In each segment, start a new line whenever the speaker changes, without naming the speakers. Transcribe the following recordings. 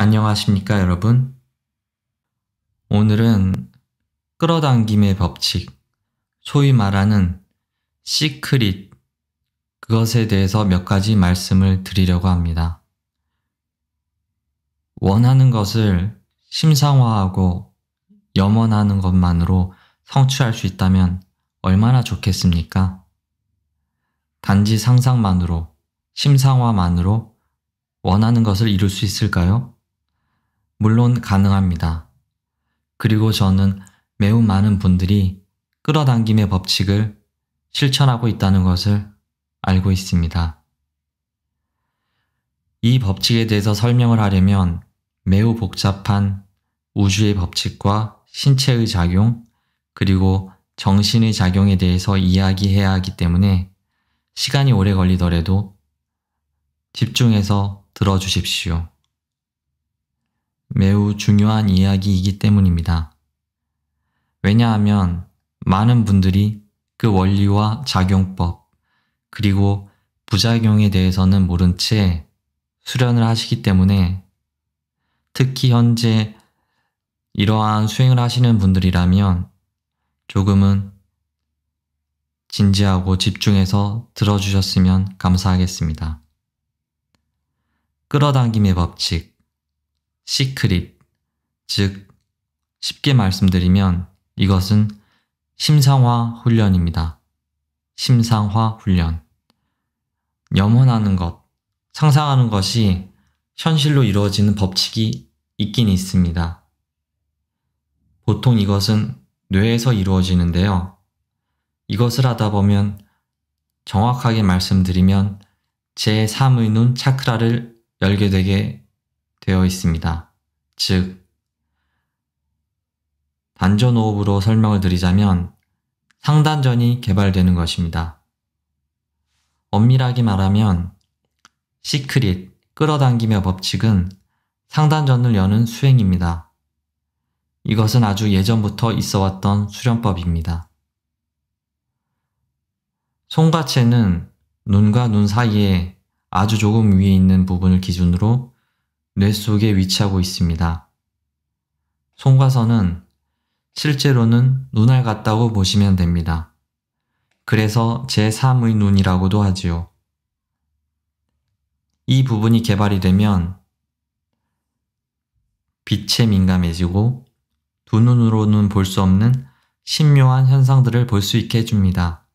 안녕하십니까, 여러분? 오늘은 끌어당김의 법칙, 소위 말하는 시크릿, 그것에 대해서 몇 가지 말씀을 드리려고 합니다. 원하는 것을 심상화하고 염원하는 것만으로 성취할 수 있다면 얼마나 좋겠습니까? 단지 상상만으로, 심상화만으로 원하는 것을 이룰 수 있을까요? 물론 가능합니다. 그리고 저는 매우 많은 분들이 끌어당김의 법칙을 실천하고 있다는 것을 알고 있습니다. 이 법칙에 대해서 설명을 하려면 매우 복잡한 우주의 법칙과 신체의 작용, 그리고 정신의 작용에 대해서 이야기해야 하기 때문에 시간이 오래 걸리더라도 집중해서 들어주십시오. 매우 중요한 이야기이기 때문입니다. 왜냐하면 많은 분들이 그 원리와 작용법, 그리고 부작용에 대해서는 모른 채 수련을 하시기 때문에 특히 현재 이러한 수행을 하시는 분들이라면 조금은 진지하고 집중해서 들어주셨으면 감사하겠습니다. 끌어당김의 법칙, 시크릿, 즉 쉽게 말씀드리면 이것은 심상화 훈련입니다. 심상화 훈련. 염원하는 것, 상상하는 것이 현실로 이루어지는 법칙이 있긴 있습니다. 보통 이것은 뇌에서 이루어지는데요. 이것을 하다 보면 정확하게 말씀드리면 제3의 눈 차크라를 열게 되게 되어 있습니다. 즉, 단전호흡으로 설명을 드리자면 상단전이 개발되는 것입니다. 엄밀하게 말하면 시크릿, 끌어당김의 법칙은 상단전을 여는 수행입니다. 이것은 아주 예전부터 있어왔던 수련법입니다. 송가체는 눈과 눈 사이에 아주 조금 위에 있는 부분을 기준으로 뇌 속에 위치하고 있습니다. 송가선은 실제로는 눈알 같다고 보시면 됩니다. 그래서 제3의 눈이라고도 하지요. 이 부분이 개발이 되면 빛에 민감해지고 두 눈으로는 볼 수 없는 신묘한 현상들을 볼 수 있게 해줍니다.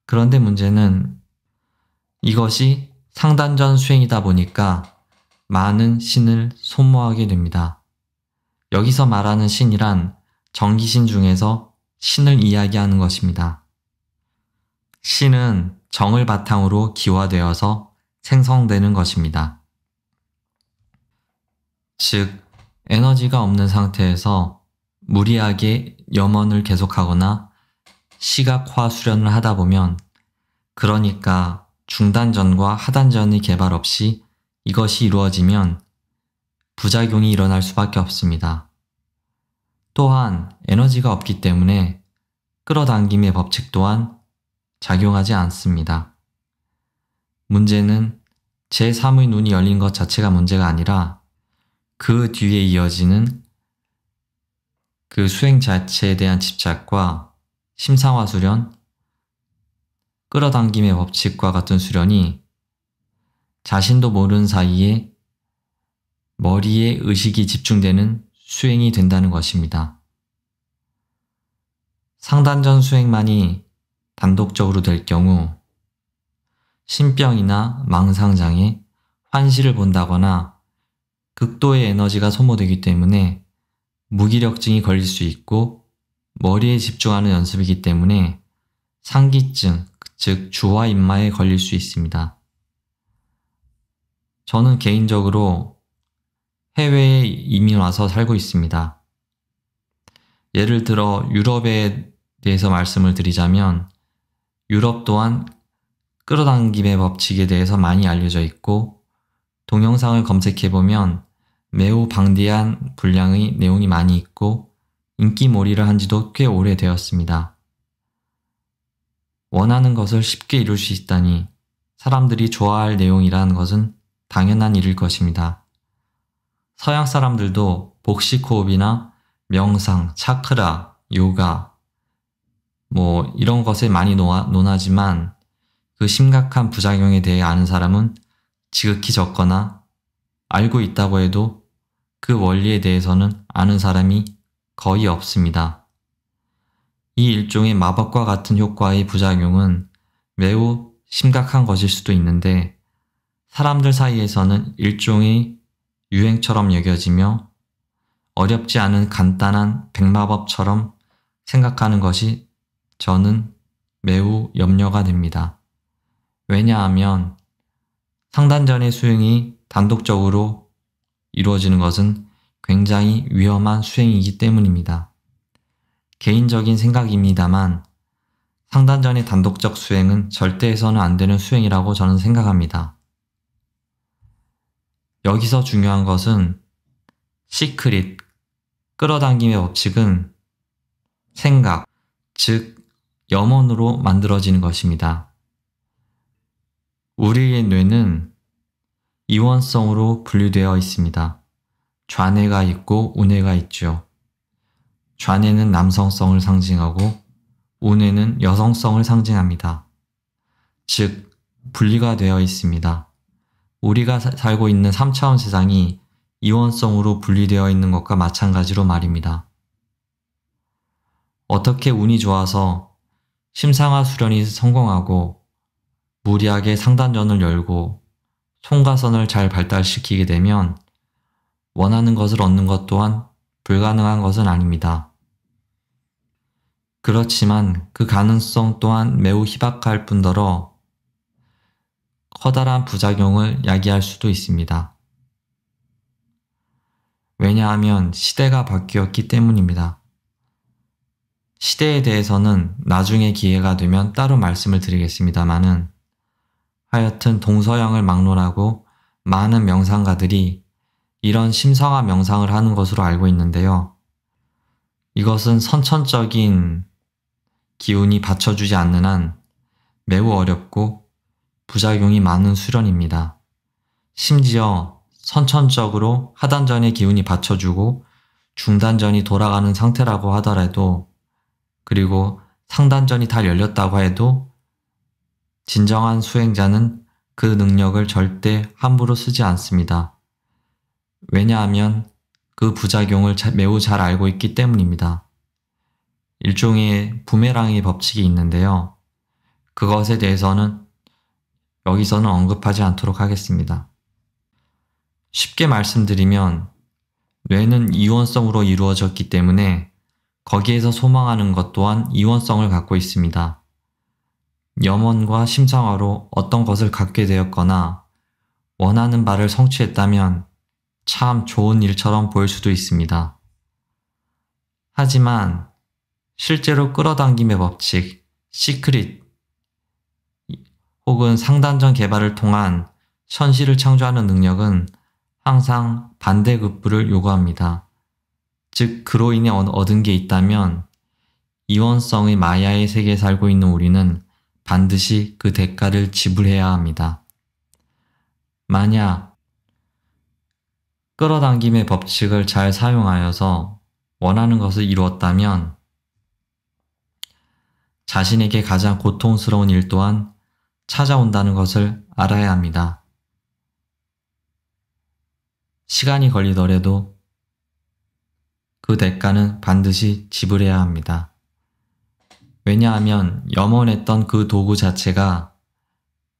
그런데 문제는 이것이 상단전 수행이다 보니까 많은 신을 소모하게 됩니다. 여기서 말하는 신이란 정기신 중에서 신을 이야기하는 것입니다. 신은 정을 바탕으로 기화되어서 생성되는 것입니다. 즉, 에너지가 없는 상태에서 무리하게 염원을 계속하거나 시각화 수련을 하다 보면, 그러니까 중단전과 하단전의 개발 없이 이것이 이루어지면 부작용이 일어날 수밖에 없습니다. 또한 에너지가 없기 때문에 끌어당김의 법칙 또한 작용하지 않습니다. 문제는 제3의 눈이 열린 것 자체가 문제가 아니라 그 뒤에 이어지는 그 수행 자체에 대한 집착과 심상화 수련, 끌어당김의 법칙과 같은 수련이 자신도 모르는 사이에 머리에 의식이 집중되는 수행이 된다는 것입니다. 상단전 수행만이 단독적으로 될 경우 신병이나 망상장애, 환시를 본다거나 극도의 에너지가 소모되기 때문에 무기력증이 걸릴 수 있고 머리에 집중하는 연습이기 때문에 상기증, 즉 주화 인마에 걸릴 수 있습니다. 저는 개인적으로 해외에 이민 와서 살고 있습니다. 예를 들어 유럽에 대해서 말씀을 드리자면 유럽 또한 끌어당김의 법칙에 대해서 많이 알려져 있고 동영상을 검색해보면 매우 방대한 분량의 내용이 많이 있고 인기몰이를 한 지도 꽤 오래되었습니다. 원하는 것을 쉽게 이룰 수 있다니 사람들이 좋아할 내용이라는 것은 당연한 일일 것입니다. 서양 사람들도 복식 호흡이나 명상, 차크라, 요가 이런 것에 많이 논하지만 그 심각한 부작용에 대해 아는 사람은 지극히 적거나 알고 있다고 해도 그 원리에 대해서는 아는 사람이 거의 없습니다. 이 일종의 마법과 같은 효과의 부작용은 매우 심각한 것일 수도 있는데 사람들 사이에서는 일종의 유행처럼 여겨지며 어렵지 않은 간단한 백마법처럼 생각하는 것이 저는 매우 염려가 됩니다. 왜냐하면 상단전의 수행이 단독적으로 이루어지는 것은 굉장히 위험한 수행이기 때문입니다. 개인적인 생각입니다만 상단전의 단독적 수행은 절대 해서는 안 되는 수행이라고 저는 생각합니다. 여기서 중요한 것은 시크릿, 끌어당김의 법칙은 생각, 즉 염원으로 만들어지는 것입니다. 우리의 뇌는 이원성으로 분류되어 있습니다. 좌뇌가 있고 우뇌가 있죠. 좌뇌는 남성성을 상징하고 우뇌는 여성성을 상징합니다. 즉 분리가 되어 있습니다. 우리가 살고 있는 3차원 세상이 이원성으로 분리되어 있는 것과 마찬가지로 말입니다. 어떻게 운이 좋아서 심상화 수련이 성공하고 무리하게 상단전을 열고 송가선을 잘 발달시키게 되면 원하는 것을 얻는 것 또한 불가능한 것은 아닙니다. 그렇지만 그 가능성 또한 매우 희박할 뿐더러 커다란 부작용을 야기할 수도 있습니다. 왜냐하면 시대가 바뀌었기 때문입니다. 시대에 대해서는 나중에 기회가 되면 따로 말씀을 드리겠습니다마는 하여튼 동서양을 막론하고 많은 명상가들이 이런 심성화 명상을 하는 것으로 알고 있는데요. 이것은 선천적인 기운이 받쳐주지 않는 한 매우 어렵고 부작용이 많은 수련입니다. 심지어 선천적으로 하단전의 기운이 받쳐주고 중단전이 돌아가는 상태라고 하더라도 그리고 상단전이 다 열렸다고 해도 진정한 수행자는 그 능력을 절대 함부로 쓰지 않습니다. 왜냐하면 그 부작용을 매우 잘 알고 있기 때문입니다. 일종의 부메랑의 법칙이 있는데요. 그것에 대해서는 여기서는 언급하지 않도록 하겠습니다. 쉽게 말씀드리면 뇌는 이원성으로 이루어졌기 때문에 거기에서 소망하는 것 또한 이원성을 갖고 있습니다. 염원과 심상화로 어떤 것을 갖게 되었거나 원하는 바를 성취했다면 참 좋은 일처럼 보일 수도 있습니다. 하지만 실제로 끌어당김의 법칙, 시크릿 혹은 상단전 개발을 통한 현실을 창조하는 능력은 항상 반대급부를 요구합니다. 즉 그로 인해 얻은 게 있다면 이원성의 마야의 세계에 살고 있는 우리는 반드시 그 대가를 지불해야 합니다. 만약 끌어당김의 법칙을 잘 사용하여서 원하는 것을 이루었다면 자신에게 가장 고통스러운 일 또한 찾아온다는 것을 알아야 합니다. 시간이 걸리더라도 그 대가는 반드시 지불해야 합니다. 왜냐하면 염원했던 그 도구 자체가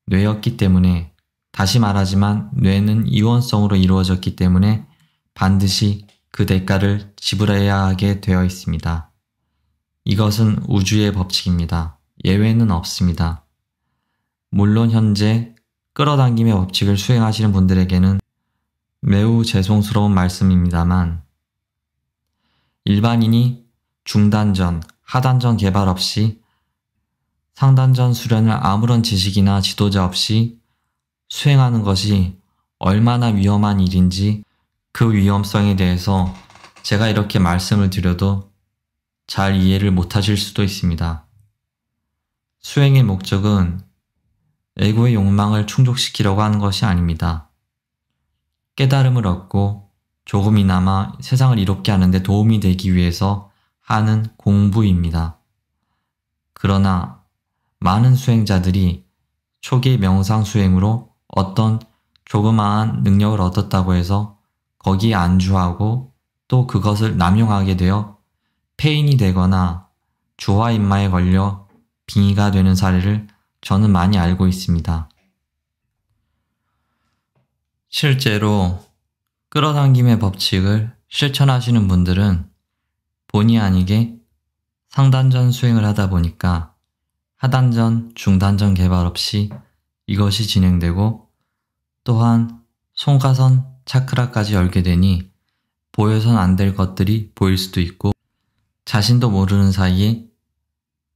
뇌였기 때문에, 다시 말하지만 뇌는 이원성으로 이루어졌기 때문에 반드시 그 대가를 지불해야 하게 되어 있습니다. 이것은 우주의 법칙입니다. 예외는 없습니다. 물론 현재 끌어당김의 법칙을 수행하시는 분들에게는 매우 죄송스러운 말씀입니다만 일반인이 중단전, 하단전 개발 없이 상단전 수련을 아무런 지식이나 지도자 없이 수행하는 것이 얼마나 위험한 일인지 그 위험성에 대해서 제가 이렇게 말씀을 드려도 잘 이해를 못하실 수도 있습니다. 수행의 목적은 에고의 욕망을 충족시키려고 하는 것이 아닙니다. 깨달음을 얻고 조금이나마 세상을 이롭게 하는데 도움이 되기 위해서 하는 공부입니다. 그러나 많은 수행자들이 초기 명상 수행으로 어떤 조그마한 능력을 얻었다고 해서 거기에 안주하고 또 그것을 남용하게 되어 폐인이 되거나 주화인마에 걸려 빙의가 되는 사례를 저는 많이 알고 있습니다. 실제로 끌어당김의 법칙을 실천하시는 분들은 본의 아니게 상단전 수행을 하다 보니까 하단전, 중단전 개발 없이 이것이 진행되고 또한 손가선 차크라까지 열게 되니 보여선 안 될 것들이 보일 수도 있고 자신도 모르는 사이에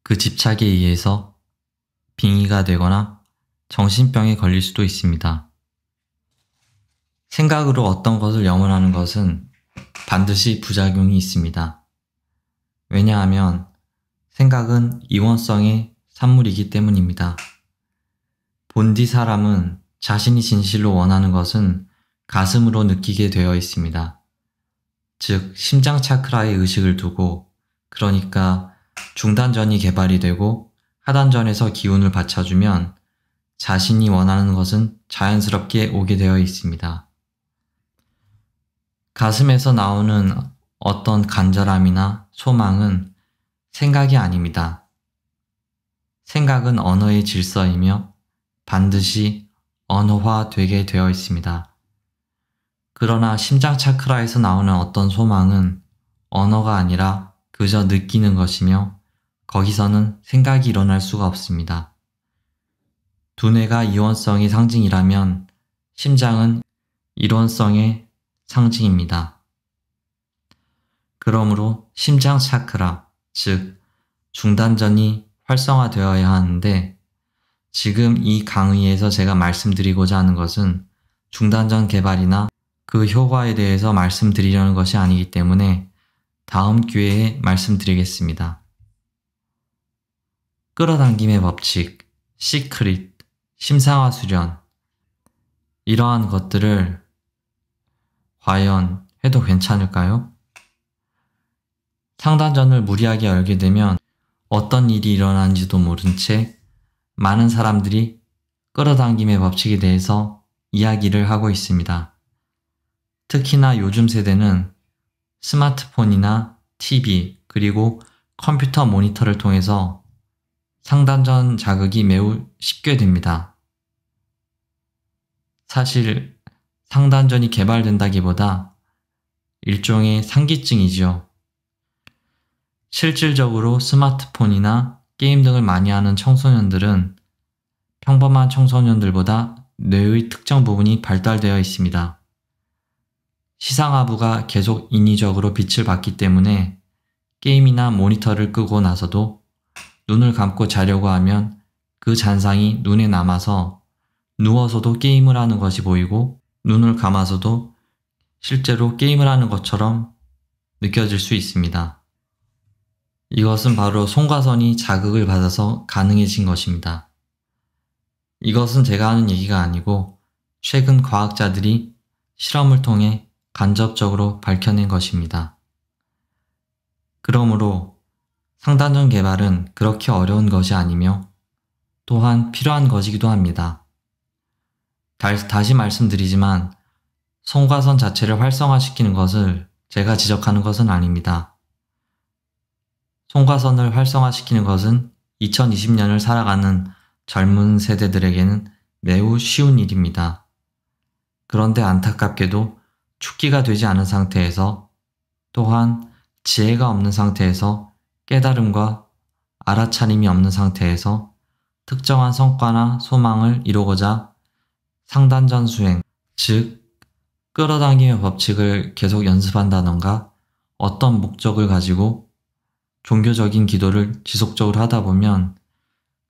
그 집착에 의해서 빙의가 되거나 정신병에 걸릴 수도 있습니다. 생각으로 어떤 것을 염원하는 것은 반드시 부작용이 있습니다. 왜냐하면 생각은 이원성의 산물이기 때문입니다. 본디 사람은 자신이 진실로 원하는 것은 가슴으로 느끼게 되어 있습니다. 즉 심장 차크라에 의식을 두고 그러니까 중단전이 개발이 되고 하단전에서 기운을 받쳐주면 자신이 원하는 것은 자연스럽게 오게 되어 있습니다. 가슴에서 나오는 어떤 간절함이나 소망은 생각이 아닙니다. 생각은 언어의 질서이며 반드시 언어화되게 되어 있습니다. 그러나 심장 차크라에서 나오는 어떤 소망은 언어가 아니라 그저 느끼는 것이며 거기서는 생각이 일어날 수가 없습니다. 두뇌가 이원성의 상징이라면 심장은 일원성의 상징입니다. 그러므로 심장 차크라, 즉 중단전이 활성화되어야 하는데 지금 이 강의에서 제가 말씀드리고자 하는 것은 중단전 개발이나 그 효과에 대해서 말씀드리려는 것이 아니기 때문에 다음 기회에 말씀드리겠습니다. 끌어당김의 법칙, 시크릿, 심상화 수련 이러한 것들을 과연 해도 괜찮을까요? 상단전을 무리하게 열게 되면 어떤 일이 일어나는지도 모른 채 많은 사람들이 끌어당김의 법칙에 대해서 이야기를 하고 있습니다. 특히나 요즘 세대는 스마트폰이나 TV 그리고 컴퓨터 모니터를 통해서 상단전 자극이 매우 쉽게 됩니다. 사실 상단전이 개발된다기보다 일종의 상기증이지요. 실질적으로 스마트폰이나 게임 등을 많이 하는 청소년들은 평범한 청소년들보다 뇌의 특정 부분이 발달되어 있습니다. 시상하부가 계속 인위적으로 빛을 받기 때문에 게임이나 모니터를 끄고 나서도 눈을 감고 자려고 하면 그 잔상이 눈에 남아서 누워서도 게임을 하는 것이 보이고 눈을 감아서도 실제로 게임을 하는 것처럼 느껴질 수 있습니다. 이것은 바로 송가선이 자극을 받아서 가능해진 것입니다. 이것은 제가 하는 얘기가 아니고 최근 과학자들이 실험을 통해 간접적으로 밝혀낸 것입니다. 그러므로 상단전 개발은 그렇게 어려운 것이 아니며 또한 필요한 것이기도 합니다. 다시 말씀드리지만 송가선 자체를 활성화시키는 것을 제가 지적하는 것은 아닙니다. 송가선을 활성화시키는 것은 2020년을 살아가는 젊은 세대들에게는 매우 쉬운 일입니다. 그런데 안타깝게도 축기가 되지 않은 상태에서 또한 지혜가 없는 상태에서 깨달음과 알아차림이 없는 상태에서 특정한 성과나 소망을 이루고자 상단전 수행, 즉 끌어당김의 법칙을 계속 연습한다던가 어떤 목적을 가지고 종교적인 기도를 지속적으로 하다 보면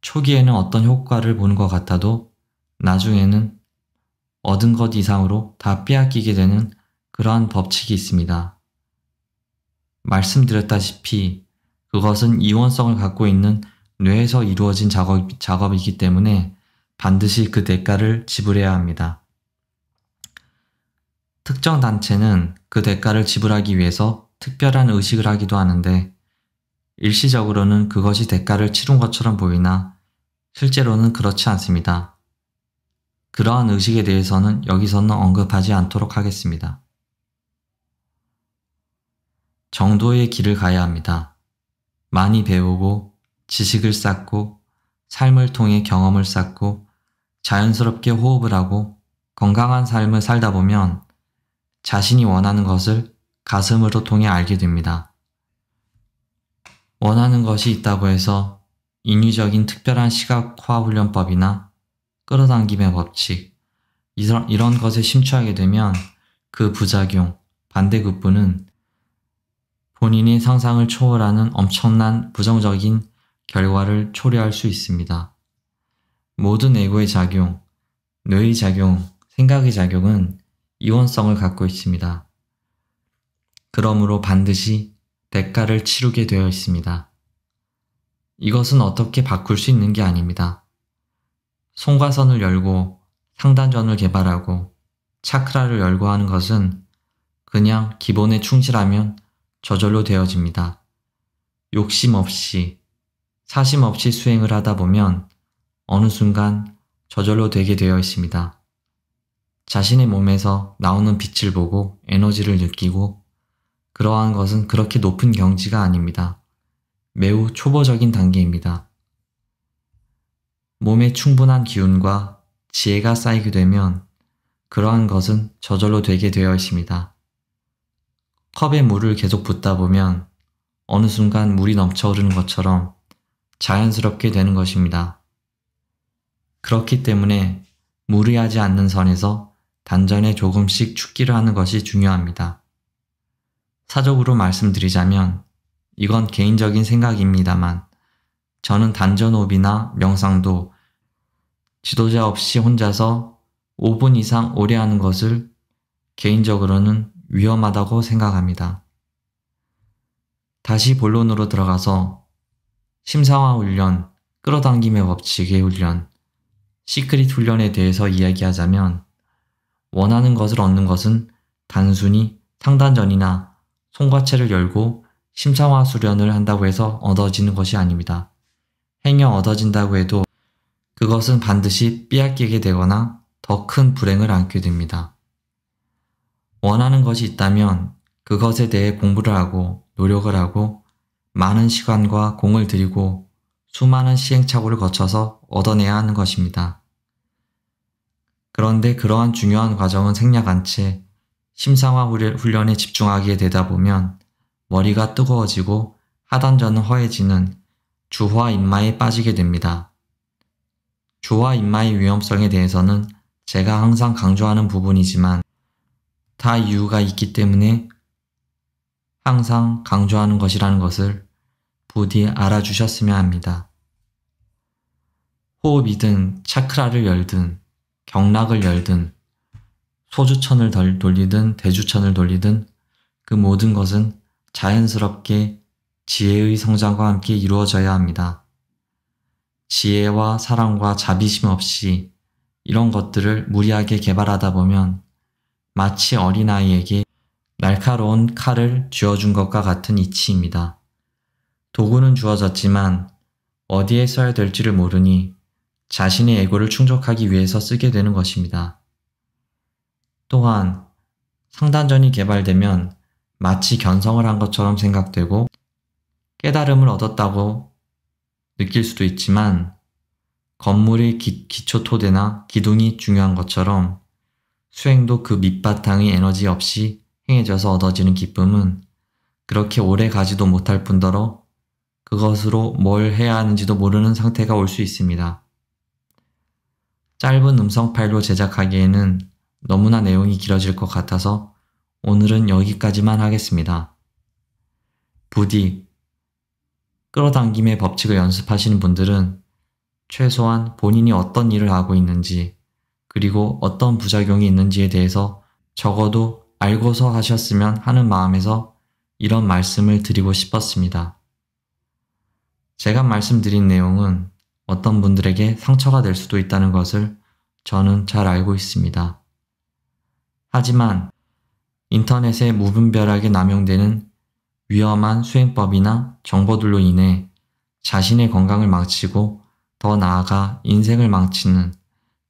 초기에는 어떤 효과를 보는 것 같아도 나중에는 얻은 것 이상으로 다 빼앗기게 되는 그러한 법칙이 있습니다. 말씀드렸다시피 그것은 이원성을 갖고 있는 뇌에서 이루어진 작업이기 때문에 반드시 그 대가를 지불해야 합니다. 특정 단체는 그 대가를 지불하기 위해서 특별한 의식을 하기도 하는데 일시적으로는 그것이 대가를 치른 것처럼 보이나 실제로는 그렇지 않습니다. 그러한 의식에 대해서는 여기서는 언급하지 않도록 하겠습니다. 정도의 길을 가야 합니다. 많이 배우고 지식을 쌓고 삶을 통해 경험을 쌓고 자연스럽게 호흡을 하고 건강한 삶을 살다 보면 자신이 원하는 것을 가슴으로 통해 알게 됩니다. 원하는 것이 있다고 해서 인위적인 특별한 시각화 훈련법이나 끌어당김의 법칙, 이런 것에 심취하게 되면 그 부작용, 반대급부는 본인의 상상을 초월하는 엄청난 부정적인 결과를 초래할 수 있습니다. 모든 에고의 작용, 뇌의 작용, 생각의 작용은 이원성을 갖고 있습니다. 그러므로 반드시 대가를 치르게 되어 있습니다. 이것은 어떻게 바꿀 수 있는 게 아닙니다. 송과선을 열고 상단전을 개발하고 차크라를 열고 하는 것은 그냥 기본에 충실하면 저절로 되어집니다. 욕심 없이, 사심 없이 수행을 하다 보면 어느 순간 저절로 되게 되어 있습니다. 자신의 몸에서 나오는 빛을 보고 에너지를 느끼고 그러한 것은 그렇게 높은 경지가 아닙니다. 매우 초보적인 단계입니다. 몸에 충분한 기운과 지혜가 쌓이게 되면 그러한 것은 저절로 되게 되어 있습니다. 컵에 물을 계속 붓다 보면 어느 순간 물이 넘쳐 흐르는 것처럼 자연스럽게 되는 것입니다. 그렇기 때문에 무리하지 않는 선에서 단전에 조금씩 축기를 하는 것이 중요합니다. 사적으로 말씀드리자면 이건 개인적인 생각입니다만 저는 단전호흡이나 명상도 지도자 없이 혼자서 5분 이상 오래 하는 것을 개인적으로는 위험하다고 생각합니다. 다시 본론으로 들어가서 심상화 훈련, 끌어당김의 법칙의 훈련, 시크릿 훈련에 대해서 이야기하자면 원하는 것을 얻는 것은 단순히 상단전이나 송과체를 열고 심상화 수련을 한다고 해서 얻어지는 것이 아닙니다. 행여 얻어진다고 해도 그것은 반드시 빼앗기게 되거나 더 큰 불행을 안게 됩니다. 원하는 것이 있다면 그것에 대해 공부를 하고 노력을 하고 많은 시간과 공을 들이고 수많은 시행착오를 거쳐서 얻어내야 하는 것입니다. 그런데 그러한 중요한 과정은 생략한 채 심상화 훈련에 집중하게 되다 보면 머리가 뜨거워지고 하단전은 허해지는 주화 인마에 빠지게 됩니다. 주화 인마의 위험성에 대해서는 제가 항상 강조하는 부분이지만 다 이유가 있기 때문에 항상 강조하는 것이라는 것을 부디 알아주셨으면 합니다. 호흡이든 차크라를 열든 경락을 열든 소주천을 돌리든 대주천을 돌리든 그 모든 것은 자연스럽게 지혜의 성장과 함께 이루어져야 합니다. 지혜와 사랑과 자비심 없이 이런 것들을 무리하게 개발하다 보면 마치 어린아이에게 날카로운 칼을 쥐어준 것과 같은 이치입니다. 도구는 주어졌지만 어디에 써야 될지를 모르니 자신의 에고를 충족하기 위해서 쓰게 되는 것입니다. 또한 상단전이 개발되면 마치 견성을 한 것처럼 생각되고 깨달음을 얻었다고 느낄 수도 있지만 건물의 기초 토대나 기둥이 중요한 것처럼 수행도 그 밑바탕의 에너지 없이 행해져서 얻어지는 기쁨은 그렇게 오래 가지도 못할 뿐더러 그것으로 뭘 해야 하는지도 모르는 상태가 올 수 있습니다. 짧은 음성 파일로 제작하기에는 너무나 내용이 길어질 것 같아서 오늘은 여기까지만 하겠습니다. 부디 끌어당김의 법칙을 연습하시는 분들은 최소한 본인이 어떤 일을 하고 있는지 그리고 어떤 부작용이 있는지에 대해서 적어도 알고서 하셨으면 하는 마음에서 이런 말씀을 드리고 싶었습니다. 제가 말씀드린 내용은 어떤 분들에게 상처가 될 수도 있다는 것을 저는 잘 알고 있습니다. 하지만 인터넷에 무분별하게 남용되는 위험한 수행법이나 정보들로 인해 자신의 건강을 망치고 더 나아가 인생을 망치는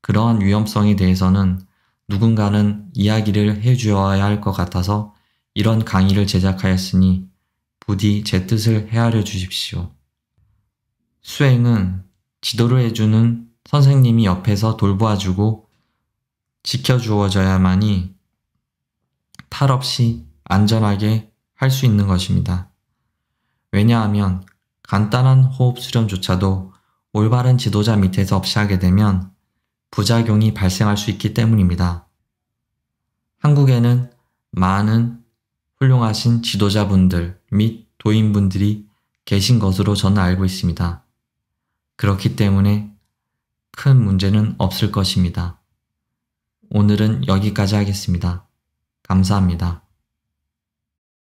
그러한 위험성에 대해서는 누군가는 이야기를 해주어야 할 것 같아서 이런 강의를 제작하였으니 부디 제 뜻을 헤아려 주십시오. 수행은 지도를 해주는 선생님이 옆에서 돌보아주고 지켜주어져야만이 탈 없이 안전하게 할 수 있는 것입니다. 왜냐하면 간단한 호흡 수련조차도 올바른 지도자 밑에서 없이 하게 되면 부작용이 발생할 수 있기 때문입니다. 한국에는 많은 훌륭하신 지도자분들 및 도인분들이 계신 것으로 저는 알고 있습니다. 그렇기 때문에 큰 문제는 없을 것입니다. 오늘은 여기까지 하겠습니다. 감사합니다.